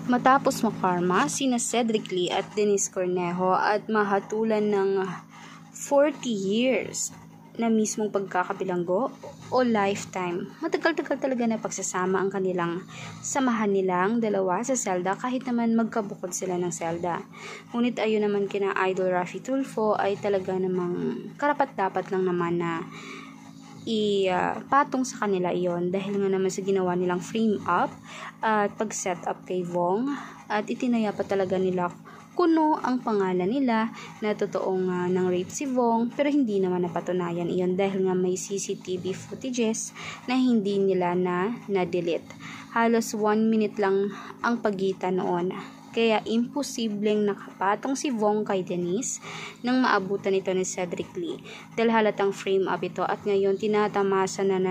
Matapos makarma sina Cedric Lee at Denise Cornejo at mahatulan ng 40 years na mismong pagkakabilanggo o lifetime. Matagal-tagal talaga na pagsasama ang kanilang samahan nilang dalawa sa selda kahit naman magkabukod sila ng selda. Ngunit ayon naman kina Idol Raffy Tulfo ay talaga namang karapat-dapat lang naman na patong sa kanila iyon dahil nga naman sa ginawa nilang frame up at pag-set up kay Vong at itinaya pa talaga nila kuno ang pangalan nila na totoong nang rape si Vong pero hindi naman napatunayan iyon dahil nga may CCTV footages na hindi nila na-delete. Halos 1 minute lang ang pagitan noon. Kaya imposibleng nakapatong si Vong kay Denise nang maabutan ito ni Cedric Lee dahil halatang frame up ito at ngayon tinatamasa na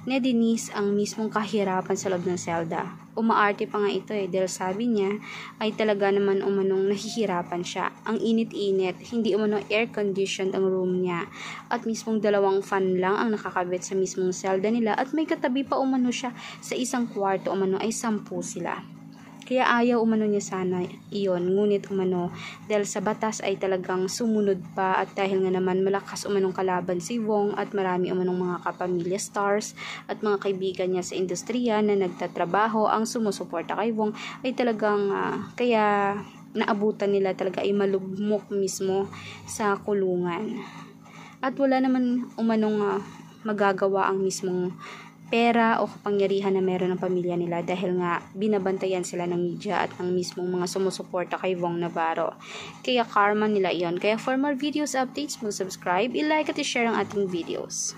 ni Denise ang mismong kahirapan sa loob ng selda. Umaarte pa nga ito dahil sabi niya ay talaga naman umanong nahihirapan siya. Ang init-init, hindi umanong air-conditioned ang room niya at mismong 2 fan lang ang nakakabit sa mismong selda nila at may katabi pa umano siya sa isang kwarto umano ay 10 sila. Kaya ayaw umano niya sana iyon, ngunit umano dahil sa batas ay talagang sumunod pa at dahil nga naman malakas umanong kalaban si Vong at marami umanong mga kapamilya stars at mga kaibigan niya sa industriya na nagtatrabaho ang sumusuporta kay Vong ay talagang kaya naabutan nila talaga ay malugmok mismo sa kulungan. At wala naman umanong magagawa ang mismong pera o kapangyarihan na meron ng pamilya nila dahil nga binabantayan sila ng media at ng mismong mga sumusuporta kay Vong Navarro. Kaya karma nila iyon. Kaya for more videos updates, mag-subscribe, i-like at i-share ang ating videos.